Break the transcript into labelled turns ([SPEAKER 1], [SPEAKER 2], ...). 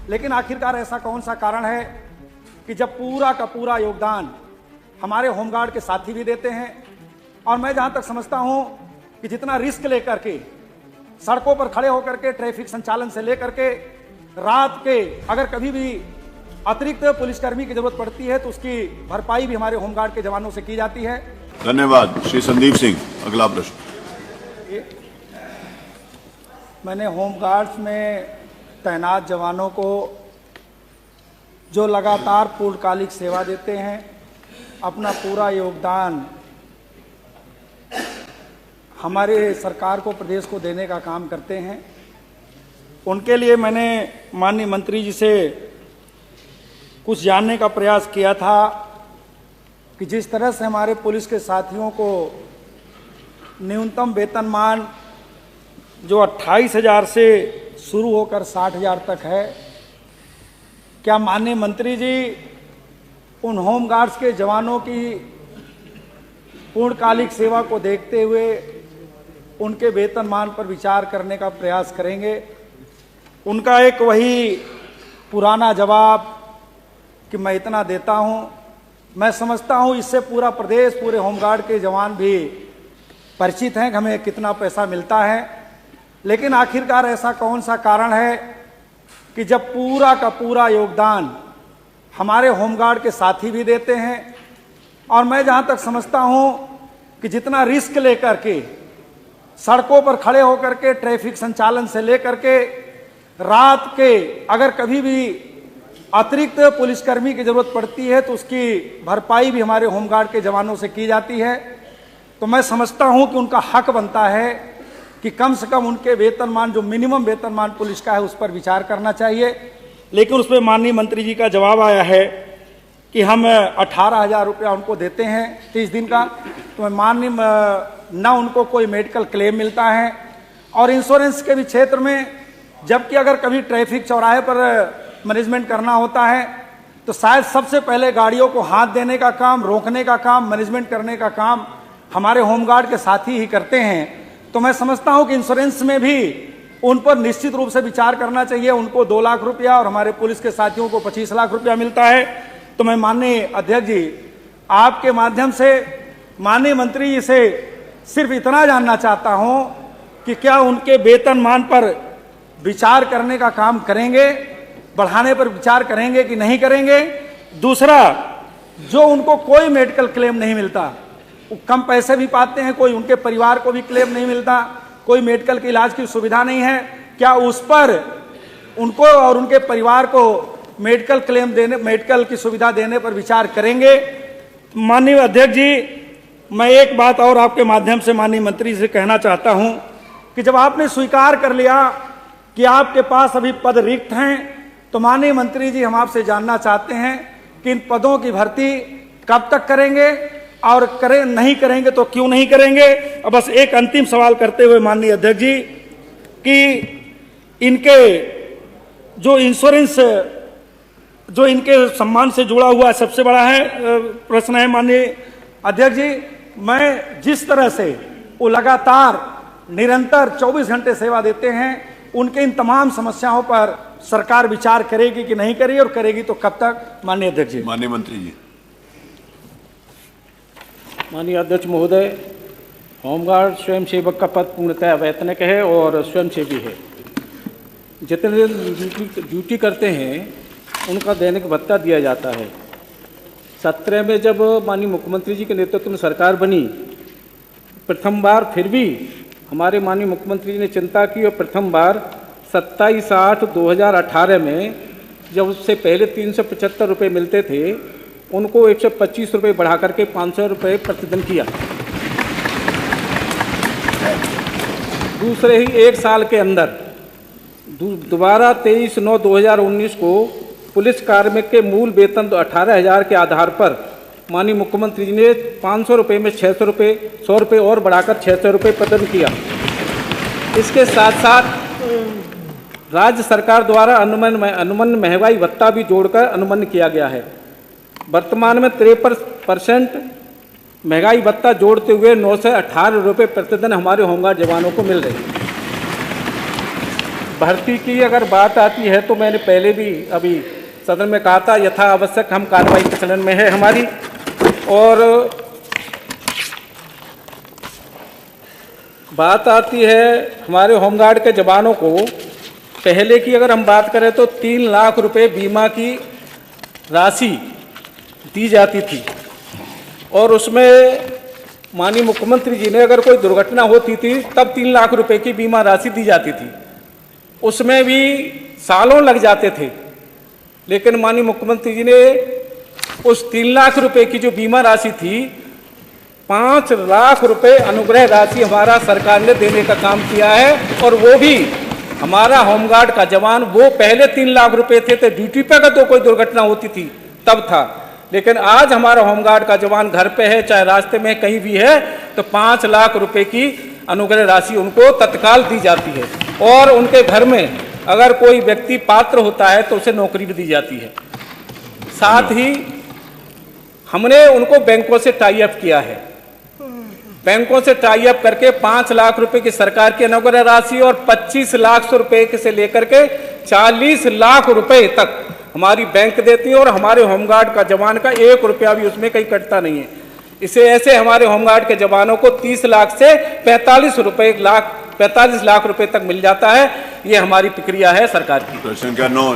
[SPEAKER 1] लेकिन आखिरकार ऐसा कौन सा कारण है कि जब पूरा का पूरा योगदान हमारे होमगार्ड के साथी भी देते हैं, और मैं जहां तक समझता हूं कि जितना रिस्क लेकर के सड़कों पर खड़े होकर के ट्रैफिक संचालन से लेकर के रात के अगर कभी भी अतिरिक्त पुलिसकर्मी की जरूरत पड़ती है तो उसकी भरपाई भी हमारे होमगार्ड के जवानों से की जाती है।
[SPEAKER 2] धन्यवाद। श्री संदीप सिंह, अगला प्रश्न।
[SPEAKER 1] मैंने होमगार्ड्स में तैनात जवानों को जो लगातार पूर्णकालिक सेवा देते हैं, अपना पूरा योगदान हमारे सरकार को, प्रदेश को देने का काम करते हैं, उनके लिए मैंने माननीय मंत्री जी से कुछ जानने का प्रयास किया था कि जिस तरह से हमारे पुलिस के साथियों को न्यूनतम वेतनमान जो 28,000 से शुरू होकर 60,000 तक है, क्या माननीय मंत्री जी उन होमगार्ड्स के जवानों की पूर्णकालिक सेवा को देखते हुए उनके वेतनमान पर विचार करने का प्रयास करेंगे? उनका एक वही पुराना जवाब कि मैं इतना देता हूं। मैं समझता हूं इससे पूरा प्रदेश, पूरे होमगार्ड के जवान भी परिचित हैं कि हमें कितना पैसा मिलता है। लेकिन आखिरकार ऐसा कौन सा कारण है कि जब पूरा का पूरा योगदान हमारे होमगार्ड के साथी भी देते हैं, और मैं जहां तक समझता हूं कि जितना रिस्क लेकर के सड़कों पर खड़े होकर के ट्रैफिक संचालन से लेकर के रात के अगर कभी भी अतिरिक्त पुलिसकर्मी की जरूरत पड़ती है तो उसकी भरपाई भी हमारे होमगार्ड के जवानों से की जाती है। तो मैं समझता हूं कि उनका हक बनता है कि कम से कम उनके वेतनमान, जो मिनिमम वेतनमान पुलिस का है, उस पर विचार करना चाहिए। लेकिन उसमें माननीय मंत्री जी का जवाब आया है कि हम 18,000 रुपया उनको देते हैं 30 दिन का। तो मैं माननीय न उनको कोई मेडिकल क्लेम मिलता है, और इंश्योरेंस के भी क्षेत्र में, जबकि अगर कभी ट्रैफिक चौराहे पर मैनेजमेंट करना होता है तो शायद सबसे पहले गाड़ियों को हाथ देने का काम, रोकने का काम, मैनेजमेंट करने का काम हमारे होमगार्ड के साथी ही करते हैं। तो मैं समझता हूं कि इंश्योरेंस में भी उन पर निश्चित रूप से विचार करना चाहिए। उनको 2 लाख रुपया और हमारे पुलिस के साथियों को 25 लाख रुपया मिलता है। तो मैं माननीय अध्यक्ष जी, आपके माध्यम से माननीय मंत्री जी से सिर्फ इतना जानना चाहता हूं कि क्या उनके वेतनमान पर विचार करने का काम करेंगे, बढ़ाने पर विचार करेंगे कि नहीं करेंगे? दूसरा, जो उनको कोई मेडिकल क्लेम नहीं मिलता, वो कम पैसे भी पाते हैं, कोई उनके परिवार को भी क्लेम नहीं मिलता, कोई मेडिकल के इलाज की सुविधा नहीं है, क्या उस पर उनको और उनके परिवार को मेडिकल क्लेम देने, मेडिकल की सुविधा देने पर विचार करेंगे? माननीय अध्यक्ष जी, मैं एक बात और आपके माध्यम से माननीय मंत्री से कहना चाहता हूं कि जब आपने स्वीकार कर लिया कि आपके पास अभी पद रिक्त हैं, तो माननीय मंत्री जी, हम आपसे जानना चाहते हैं कि इन पदों की भर्ती कब तक करेंगे, और नहीं करेंगे तो क्यों नहीं करेंगे? और बस एक अंतिम सवाल करते हुए माननीय अध्यक्ष जी, कि इनके जो इंश्योरेंस, जो इनके सम्मान से जुड़ा हुआ सबसे बड़ा प्रश्न है माननीय अध्यक्ष जी, मैं जिस तरह से वो लगातार निरंतर 24 घंटे सेवा देते हैं, उनके इन तमाम समस्याओं पर सरकार विचार करेगी कि नहीं करेगी, और करेगी तो कब तक? माननीय अध्यक्ष जी।
[SPEAKER 2] माननीय मंत्री जी।
[SPEAKER 3] माननीय अध्यक्ष महोदय, होमगार्ड स्वयंसेवक का पद पूर्णतः अवैतनिक है और स्वयंसेवी है। जितने ड्यूटी करते हैं उनका दैनिक भत्ता दिया जाता है। 17 में जब माननीय मुख्यमंत्री जी के नेतृत्व में सरकार बनी, प्रथम बार फिर भी हमारे माननीय मुख्यमंत्री जी ने चिंता की और प्रथम बार 27/8/2018 में, जब उससे पहले 375 रुपये मिलते थे, उनको 125 रुपये बढ़ा करके 500 रुपये प्रतिदिन किया। दूसरे ही एक साल के अंदर दोबारा 23/9/2019 को पुलिस कार्मिक के मूल वेतन 18,000 के आधार पर माननीय मुख्यमंत्री जी ने 500 रुपये में 600 रुपये, 100 रुपये और बढ़ाकर 600 रुपये प्रदान किया। इसके साथ साथ राज्य सरकार द्वारा अनुमन्य महंगाई भत्ता भी जोड़कर अनुमन्य किया गया है। वर्तमान में 53% महंगाई भत्ता जोड़ते हुए 918 रुपये प्रतिदिन हमारे होमगार्ड जवानों को मिल रहे हैं। भर्ती की अगर बात आती है तो मैंने पहले भी अभी सदन में कहा था, यथा आवश्यक हम कार्रवाई के चलन में है हमारी। और बात आती है हमारे होमगार्ड के जवानों को, पहले की अगर हम बात करें तो 3 लाख रुपए बीमा की राशि दी जाती थी, और उसमें माननीय मुख्यमंत्री जी ने अगर कोई दुर्घटना होती थी तब 3 लाख रुपए की बीमा राशि दी जाती थी। उसमें भी सालों लग जाते थे, लेकिन माननीय मुख्यमंत्री जी ने उस 3 लाख रुपए की जो बीमा राशि थी, 5 लाख रुपए अनुग्रह राशि हमारा सरकार ने देने का काम किया है। और वो भी हमारा होमगार्ड का जवान, वो पहले 3 लाख रुपए थे तो ड्यूटी पे अगर तो कोई दुर्घटना होती थी तब था, लेकिन आज हमारा होमगार्ड का जवान घर पे है, चाहे रास्ते में कहीं भी है, तो 5 लाख रुपए की अनुग्रह राशि उनको तत्काल दी जाती है। और उनके घर में अगर कोई व्यक्ति पात्र होता है तो उसे नौकरी भी दी जाती है। साथ ही हमने उनको बैंकों से टाई अप किया है, बैंकों से टाई अप करके 5 लाख रुपए की सरकार की अनुग्रह राशि और 25 लाख रुपए से लेकर के 40 लाख रुपए तक हमारी बैंक देती है, और हमारे होमगार्ड का जवान का 1 रुपया भी उसमें कहीं कटता नहीं है। इसे ऐसे हमारे होमगार्ड के जवानों को 30 लाख से 45 लाख रुपए तक मिल जाता है। ये हमारी प्रक्रिया है सरकार की।
[SPEAKER 2] प्रश्न क्या 9